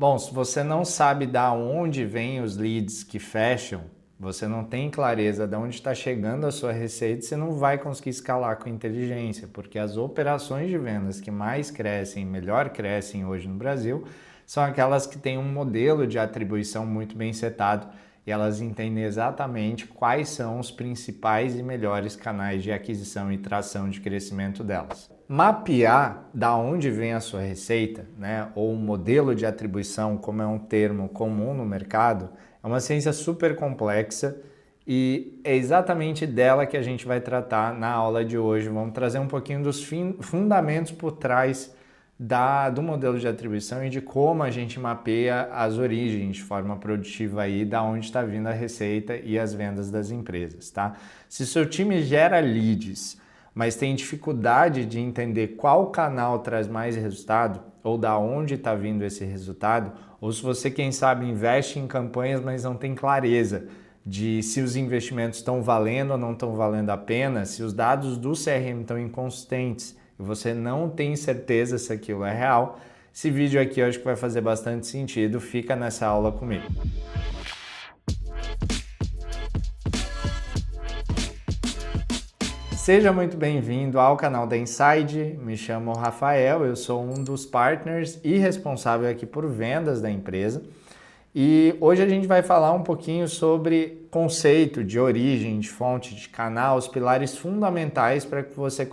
Bom, se você não sabe da onde vêm os leads que fecham, você não tem clareza de onde está chegando a sua receita, você não vai conseguir escalar com inteligência, porque as operações de vendas que mais crescem, melhor crescem hoje no Brasil, são aquelas que têm um modelo de atribuição muito bem setado e elas entendem exatamente quais são os principais e melhores canais de aquisição e tração de crescimento delas. Mapear da onde vem a sua receita, né, ou um modelo de atribuição, como é um termo comum no mercado, é uma ciência super complexa e é exatamente dela que a gente vai tratar na aula de hoje. Vamos trazer um pouquinho dos fundamentos por trás do modelo de atribuição e de como a gente mapeia as origens de forma produtiva aí, da onde está vindo a receita e as vendas das empresas, tá? Se seu time gera leads, mas tem dificuldade de entender qual canal traz mais resultado ou da onde está vindo esse resultado, ou se você, quem sabe, investe em campanhas, mas não tem clareza de se os investimentos estão valendo ou não estão valendo a pena, se os dados do CRM estão inconsistentes e você não tem certeza se aquilo é real, esse vídeo aqui eu acho que vai fazer bastante sentido. Fica nessa aula comigo. Seja muito bem-vindo ao canal da Inside. Me chamo Rafael, eu sou um dos partners e responsável aqui por vendas da empresa. E hoje a gente vai falar um pouquinho sobre conceito de origem, de fonte, de canal, os pilares fundamentais para que você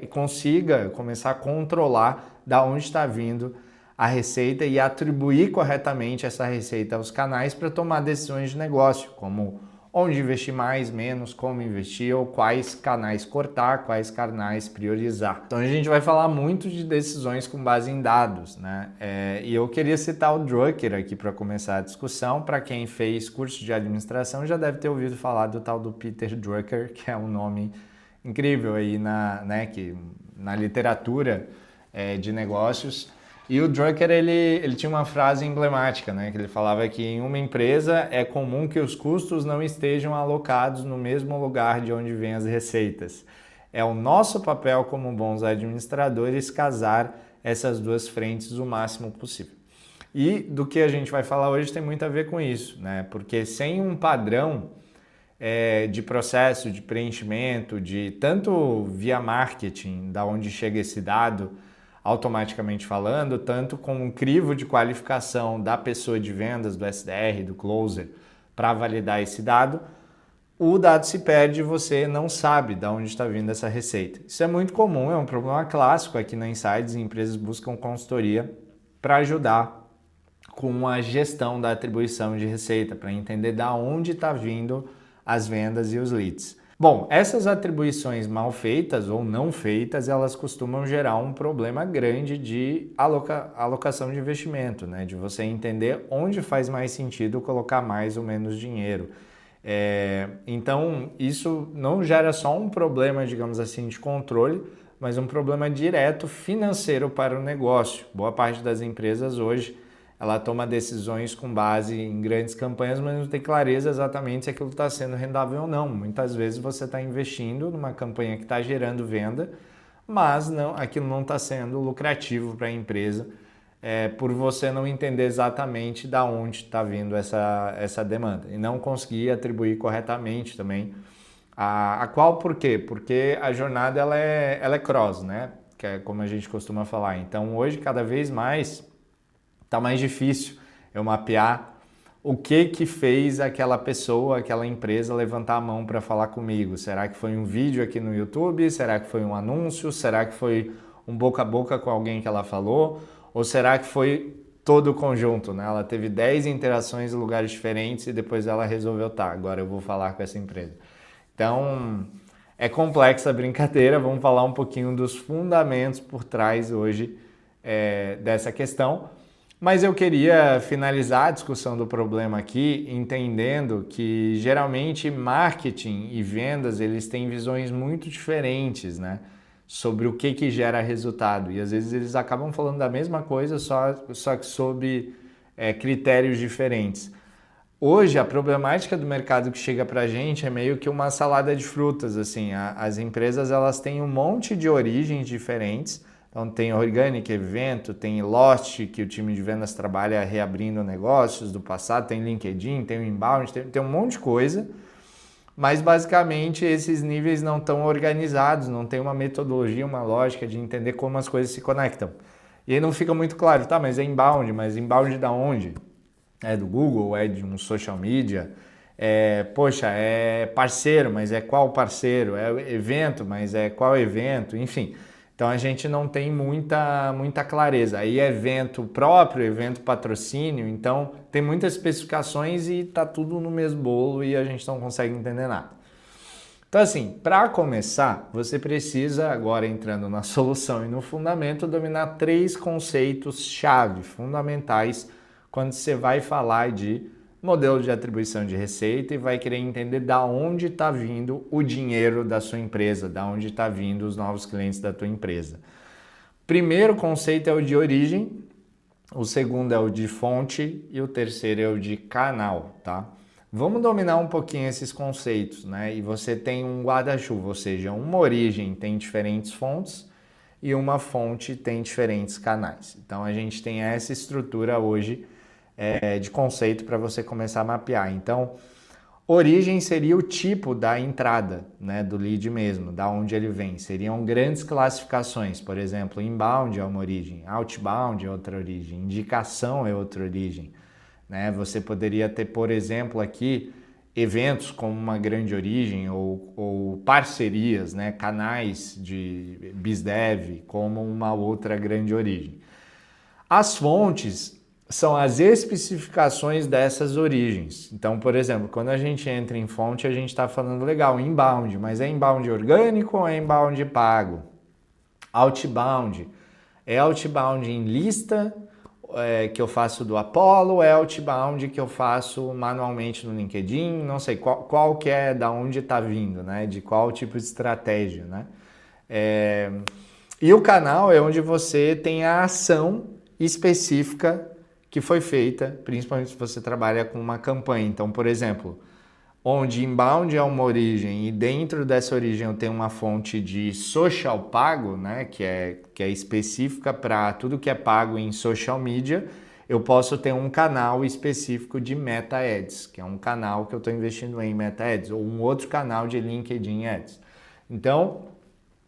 consiga começar a controlar da onde está vindo a receita e atribuir corretamente essa receita aos canais para tomar decisões de negócio, como onde investir mais, menos, como investir ou quais canais cortar, quais canais priorizar. Então a gente vai falar muito de decisões com base em dados, né? E eu queria citar o Drucker aqui para começar a discussão. Para quem fez curso de administração já deve ter ouvido falar do tal do Peter Drucker, que é um nome incrível aí na literatura de negócios. E o Drucker, ele tinha uma frase emblemática, né? Que ele falava que em uma empresa é comum que os custos não estejam alocados no mesmo lugar de onde vêm as receitas. É o nosso papel como bons administradores casar essas duas frentes o máximo possível. E do que a gente vai falar hoje tem muito a ver com isso, né? Porque sem um padrão de processo, de preenchimento, de tanto via marketing, da onde chega esse dado, automaticamente falando, tanto com um crivo de qualificação da pessoa de vendas, do SDR, do closer, para validar esse dado, o dado se perde e você não sabe de onde está vindo essa receita. Isso é muito comum, é um problema clássico aqui na Insights, e empresas buscam consultoria para ajudar com a gestão da atribuição de receita, para entender de onde está vindo as vendas e os leads. Bom, essas atribuições mal feitas ou não feitas, elas costumam gerar um problema grande de alocação de investimento, né? De você entender onde faz mais sentido colocar mais ou menos dinheiro. Então, isso não gera só um problema, digamos assim, de controle, mas um problema direto financeiro para o negócio. Boa parte das empresas hoje ela toma decisões com base em grandes campanhas, mas não tem clareza exatamente se aquilo está sendo rendável ou não. Muitas vezes você está investindo numa campanha que está gerando venda, mas aquilo não está sendo lucrativo para a empresa, por você não entender exatamente de onde está vindo essa demanda e não conseguir atribuir corretamente também a qual. Por quê? Porque a jornada ela é cross, né? Que é como a gente costuma falar. Então hoje cada vez mais tá mais difícil eu mapear o que fez aquela pessoa, aquela empresa levantar a mão para falar comigo. Será que foi um vídeo aqui no YouTube? Será que foi um anúncio? Será que foi um boca a boca com alguém que ela falou? Ou será que foi todo o conjunto, né? Ela teve 10 interações em lugares diferentes e depois ela resolveu, agora eu vou falar com essa empresa. Então, é complexa a brincadeira, vamos falar um pouquinho dos fundamentos por trás hoje dessa questão. Mas eu queria finalizar a discussão do problema aqui entendendo que geralmente marketing e vendas eles têm visões muito diferentes, né, sobre o que gera resultado, e às vezes eles acabam falando da mesma coisa, só que sob critérios diferentes. Hoje a problemática do mercado que chega para a gente é meio que uma salada de frutas, assim. As empresas elas têm um monte de origens diferentes, Então tem Organic, evento, tem Lost, que o time de vendas trabalha reabrindo negócios do passado, tem LinkedIn, tem o Inbound, tem um monte de coisa, mas basicamente esses níveis não estão organizados, não tem uma metodologia, uma lógica de entender como as coisas se conectam. E aí não fica muito claro, tá, mas é inbound da onde? É do Google, é de um social media? Poxa, é parceiro, mas é qual parceiro? É evento, mas é qual evento? Enfim, então a gente não tem muita clareza. Aí é evento próprio, evento patrocínio, então tem muitas especificações e tá tudo no mesmo bolo e a gente não consegue entender nada. Então assim, para começar, você precisa, agora entrando na solução e no fundamento, dominar 3 conceitos-chave fundamentais quando você vai falar de modelo de atribuição de receita e vai querer entender da onde está vindo o dinheiro da sua empresa, da onde está vindo os novos clientes da tua empresa. Primeiro conceito é o de origem, o segundo é o de fonte e o terceiro é o de canal, tá? Vamos dominar um pouquinho esses conceitos, né? E você tem um guarda-chuva, ou seja, uma origem tem diferentes fontes e uma fonte tem diferentes canais. Então a gente tem essa estrutura hoje de conceito para você começar a mapear. Então, origem seria o tipo da entrada, né, do lead mesmo, da onde ele vem. Seriam grandes classificações, por exemplo, inbound é uma origem, outbound é outra origem, indicação é outra origem. Né? Você poderia ter, por exemplo, aqui eventos como uma grande origem ou parcerias, né, canais de BizDev como uma outra grande origem. As fontes são as especificações dessas origens. Então, por exemplo, quando a gente entra em fonte, a gente está falando legal, inbound, mas é inbound orgânico ou é inbound pago? Outbound. É outbound em lista que eu faço do Apollo, é outbound que eu faço manualmente no LinkedIn, não sei qual que é, da onde está vindo, né? De qual tipo de estratégia, né? E o canal é onde você tem a ação específica que foi feita, principalmente se você trabalha com uma campanha. Então, por exemplo, onde inbound é uma origem e dentro dessa origem eu tenho uma fonte de social pago, né, que é específica para tudo que é pago em social media, eu posso ter um canal específico de Meta Ads, que é um canal que eu estou investindo em Meta Ads, ou um outro canal de LinkedIn Ads. Então,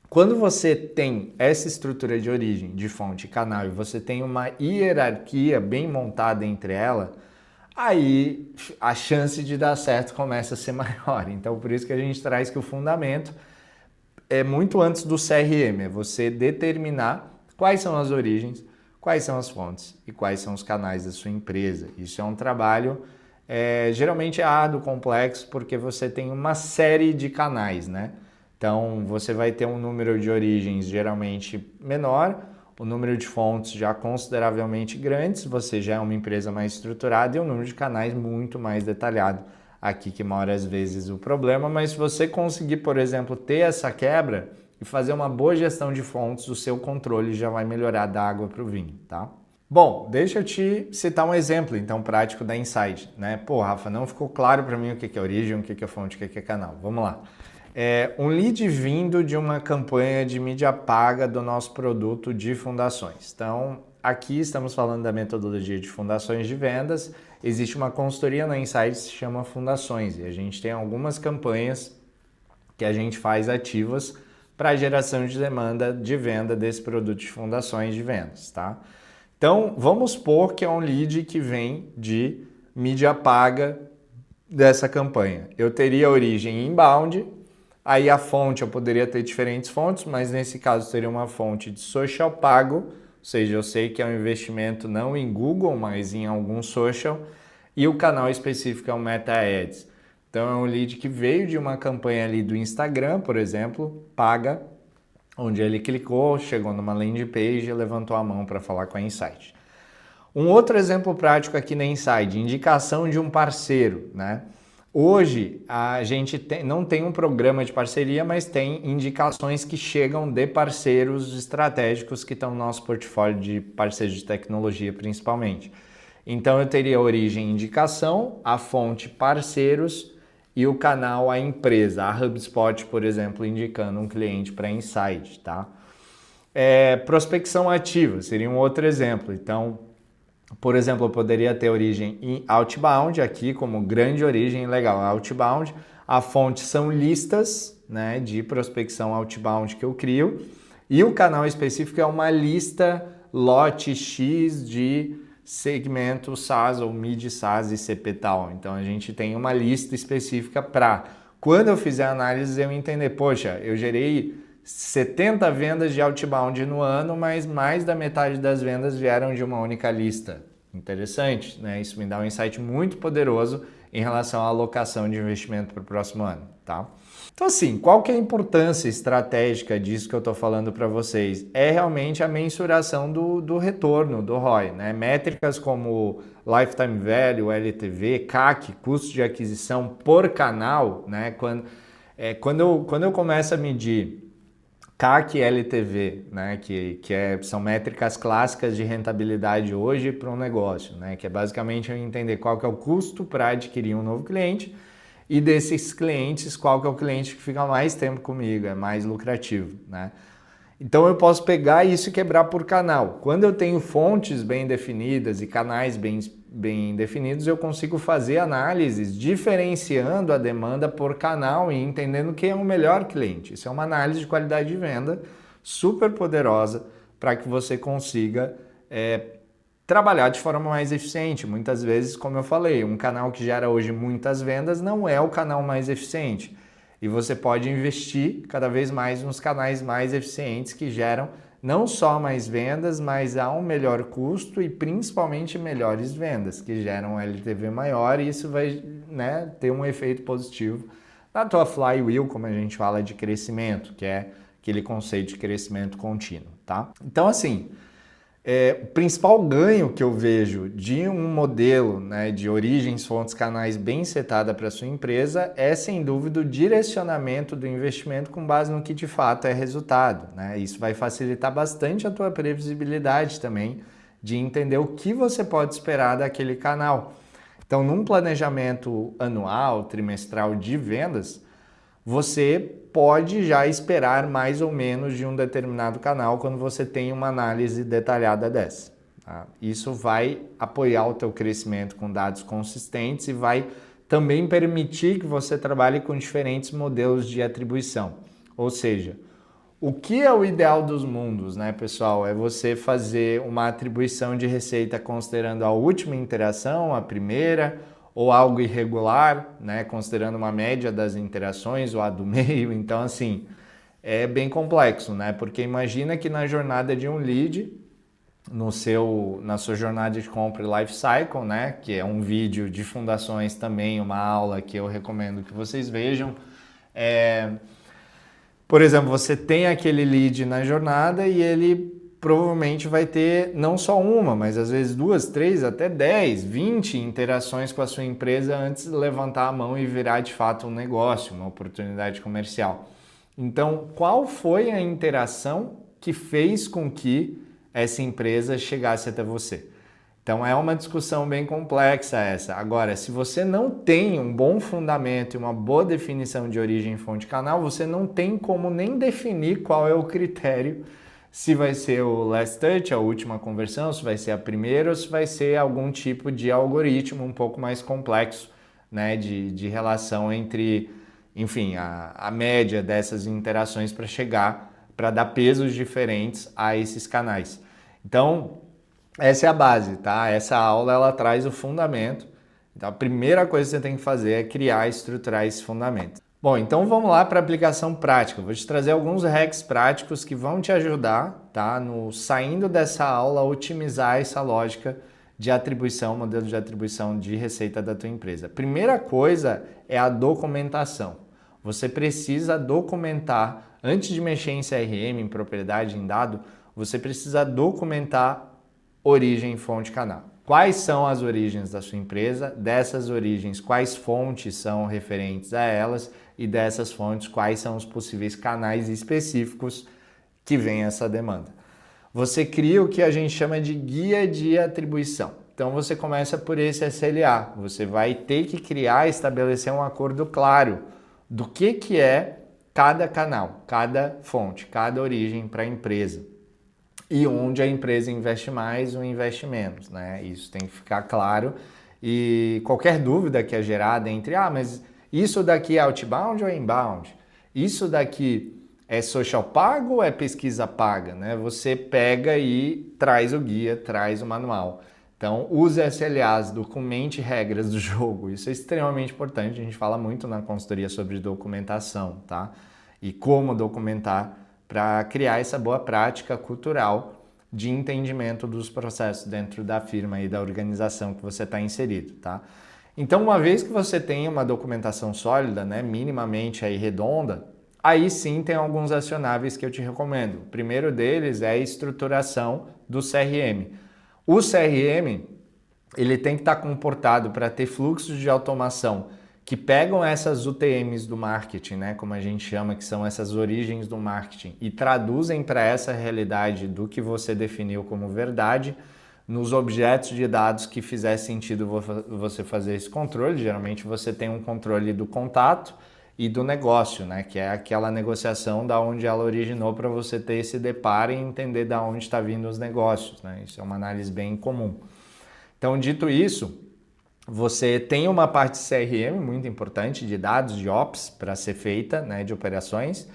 quando você tem essa estrutura de origem, de fonte e canal, e você tem uma hierarquia bem montada entre ela, aí a chance de dar certo começa a ser maior. Então, por isso que a gente traz que o fundamento é muito antes do CRM, é você determinar quais são as origens, quais são as fontes e quais são os canais da sua empresa. Isso é um trabalho geralmente árduo, complexo, porque você tem uma série de canais, né? Então, você vai ter um número de origens geralmente menor, o número de fontes já consideravelmente grandes, você já é uma empresa mais estruturada e um número de canais muito mais detalhado. Aqui que mora às vezes o problema, mas se você conseguir, por exemplo, ter essa quebra e fazer uma boa gestão de fontes, o seu controle já vai melhorar da água para o vinho, tá? Bom, deixa eu te citar um exemplo, então, prático da Insight, né? Pô, Rafa, não ficou claro para mim o que é origem, o que é fonte, o que é canal. Vamos lá. Um lead vindo de uma campanha de mídia paga do nosso produto de fundações. Então, aqui estamos falando da metodologia de fundações de vendas. Existe uma consultoria na Insight que se chama Fundações e a gente tem algumas campanhas que a gente faz ativas para geração de demanda de venda desse produto de fundações de vendas, tá? Então, vamos supor que é um lead que vem de mídia paga dessa campanha. Eu teria a origem inbound. Aí a fonte, eu poderia ter diferentes fontes, mas nesse caso seria uma fonte de social pago, ou seja, eu sei que é um investimento não em Google, mas em algum social, e o canal específico é o Meta Ads. Então é um lead que veio de uma campanha ali do Instagram, por exemplo, paga, onde ele clicou, chegou numa landing page e levantou a mão para falar com a Insight. Um outro exemplo prático aqui na Insight, indicação de um parceiro, né? Hoje a gente não tem um programa de parceria, mas tem indicações que chegam de parceiros estratégicos que estão no nosso portfólio de parceiros de tecnologia principalmente. Então eu teria a origem indicação, a fonte parceiros e o canal a empresa, a HubSpot, por exemplo, indicando um cliente para Insight, tá? Prospecção ativa seria um outro exemplo. Então, por exemplo, eu poderia ter origem em outbound, aqui como grande origem, legal, outbound. A fonte são listas, né, de prospecção outbound que eu crio. E o canal específico é uma lista lote X de segmento SaaS ou mid SaaS e CP tal. Então a gente tem uma lista específica para, quando eu fizer análise, eu entender, poxa, eu gerei 70 vendas de outbound no ano, mas mais da metade das vendas vieram de uma única lista. Interessante, né? Isso me dá um insight muito poderoso em relação à alocação de investimento para o próximo ano, tá? Então assim, qual que é a importância estratégica disso que eu estou falando para vocês? É realmente a mensuração do retorno, do ROI, né? Métricas como Lifetime Value, LTV, CAC, custo de aquisição por canal, né? Quando eu começo a medir CAC e LTV, né, são métricas clássicas de rentabilidade hoje para um negócio, né, que é basicamente eu entender qual que é o custo para adquirir um novo cliente e desses clientes, qual que é o cliente que fica mais tempo comigo, é mais lucrativo, né? Então eu posso pegar isso e quebrar por canal. Quando eu tenho fontes bem definidas e canais bem definidos, eu consigo fazer análises diferenciando a demanda por canal e entendendo quem é o melhor cliente. Isso é uma análise de qualidade de venda super poderosa para que você consiga trabalhar de forma mais eficiente. Muitas vezes, como eu falei, um canal que gera hoje muitas vendas não é o canal mais eficiente. E você pode investir cada vez mais nos canais mais eficientes que geram não só mais vendas, mas a um melhor custo e principalmente melhores vendas, que geram um LTV maior, e isso vai, né, ter um efeito positivo na tua flywheel, como a gente fala de crescimento, que é aquele conceito de crescimento contínuo, tá? Então assim, o principal ganho que eu vejo de um modelo, né, de origens, fontes, canais bem setada para a sua empresa é, sem dúvida, o direcionamento do investimento com base no que de fato é resultado, né? Isso vai facilitar bastante a tua previsibilidade também de entender o que você pode esperar daquele canal. Então, num planejamento anual, trimestral de vendas, você pode já esperar mais ou menos de um determinado canal quando você tem uma análise detalhada dessa. Tá? Isso vai apoiar o teu crescimento com dados consistentes e vai também permitir que você trabalhe com diferentes modelos de atribuição. Ou seja, o que é o ideal dos mundos, né, pessoal? É você fazer uma atribuição de receita considerando a última interação, a primeira, ou algo irregular, né, considerando uma média das interações ou a do meio. Então, assim, é bem complexo, né? Porque imagina que na jornada de um lead, na sua jornada de compra e life cycle, né, que é um vídeo de fundações também, uma aula que eu recomendo que vocês vejam, por exemplo, você tem aquele lead na jornada e ele provavelmente vai ter não só uma, mas às vezes 2, 3, até 10, 20 interações com a sua empresa antes de levantar a mão e virar de fato um negócio, uma oportunidade comercial. Então, qual foi a interação que fez com que essa empresa chegasse até você? Então, é uma discussão bem complexa essa. Agora, se você não tem um bom fundamento e uma boa definição de origem, fonte, canal, você não tem como nem definir qual é o critério, se vai ser o last touch, a última conversão, se vai ser a primeira ou se vai ser algum tipo de algoritmo um pouco mais complexo, né, de relação entre, enfim, a média dessas interações para chegar, para dar pesos diferentes a esses canais. Então, essa é a base, tá? Essa aula ela traz o fundamento. Então, a primeira coisa que você tem que fazer é criar e estruturar esse fundamento. Bom, então vamos lá para a aplicação prática. Eu vou te trazer alguns hacks práticos que vão te ajudar, tá? Saindo dessa aula, a otimizar essa lógica de atribuição, modelo de atribuição de receita da tua empresa. Primeira coisa é a documentação. Você precisa documentar, antes de mexer em CRM, em propriedade, em dado, você precisa documentar origem, fonte, canal. Quais são as origens da sua empresa? Dessas origens, quais fontes são referentes a elas? E dessas fontes, quais são os possíveis canais específicos que vem essa demanda? Você cria o que a gente chama de guia de atribuição. Então você começa por esse SLA. Você vai ter que criar e estabelecer um acordo claro do que é cada canal, cada fonte, cada origem para a empresa. e onde a empresa investe mais ou investe menos, né? Isso tem que ficar claro. E qualquer dúvida que é gerada entre, mas isso daqui é outbound ou é inbound? Isso daqui é social pago ou é pesquisa paga, né? Você pega e traz o guia, traz o manual. Então, use SLAs, documente regras do jogo. Isso é extremamente importante. A gente fala muito na consultoria sobre documentação, tá? E como documentar para criar essa boa prática cultural de entendimento dos processos dentro da firma e da organização que você está inserido, tá? Então, uma vez que você tem uma documentação sólida, né, minimamente aí redonda, aí sim tem alguns acionáveis que eu te recomendo. O primeiro deles é a estruturação do CRM. O CRM, ele tem que estar comportado para ter fluxos de automação que pegam essas UTMs do marketing, né, como a gente chama, que são essas origens do marketing, e traduzem para essa realidade do que você definiu como verdade nos objetos de dados que fizer sentido você fazer esse controle. Geralmente você tem um controle do contato e do negócio, né, que é aquela negociação da onde ela originou para você ter esse deparo e entender da onde está vindo os negócios, né? Isso é uma análise bem comum. Então, dito isso, você tem uma parte de CRM muito importante, de dados, de Ops, para ser feita, né, de operações,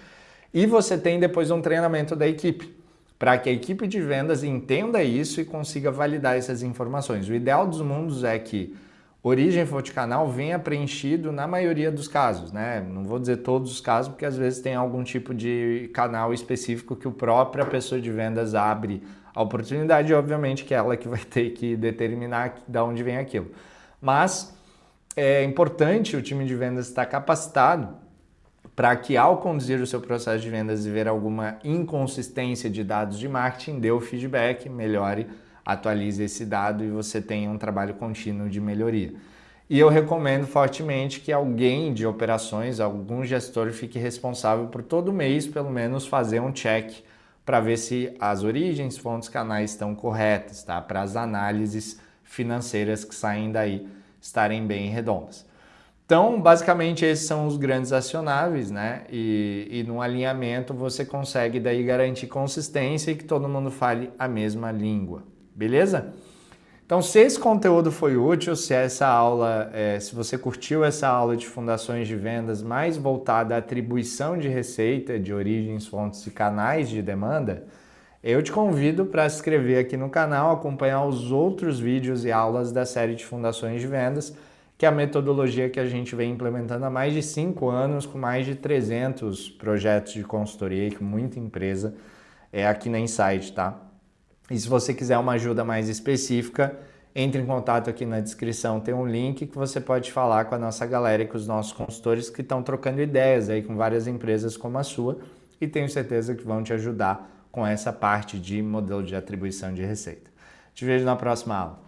e você tem depois um treinamento da equipe, para que a equipe de vendas entenda isso e consiga validar essas informações. O ideal dos mundos é que origem, fonte de canal venha preenchido na maioria dos casos, né? Não vou dizer todos os casos, porque às vezes tem algum tipo de canal específico que a própria pessoa de vendas abre a oportunidade, e obviamente que é ela que vai ter que determinar de onde vem aquilo. Mas é importante o time de vendas estar capacitado para que, ao conduzir o seu processo de vendas e ver alguma inconsistência de dados de marketing, dê o feedback, melhore, atualize esse dado e você tenha um trabalho contínuo de melhoria. E eu recomendo fortemente que alguém de operações, algum gestor, fique responsável por todo mês, pelo menos, fazer um check para ver se as origens, fontes, canais estão corretas, tá? Para as análises financeiras que saem daí estarem bem redondas. Então, basicamente, esses são os grandes acionáveis, né? E no alinhamento você consegue daí garantir consistência e que todo mundo fale a mesma língua, beleza? Então, se esse conteúdo foi útil, se essa aula, se você curtiu essa aula de fundações de vendas mais voltada à atribuição de receita, de origens, fontes e canais de demanda, eu te convido para se inscrever aqui no canal, acompanhar os outros vídeos e aulas da série de fundações de vendas, que é a metodologia que a gente vem implementando há mais de 5 anos, com mais de 300 projetos de consultoria e com muita empresa aqui na Insight, tá? E se você quiser uma ajuda mais específica, entre em contato aqui na descrição, tem um link que você pode falar com a nossa galera e com os nossos consultores que estão trocando ideias aí com várias empresas como a sua e tenho certeza que vão te ajudar com essa parte de modelo de atribuição de receita. Te vejo na próxima aula.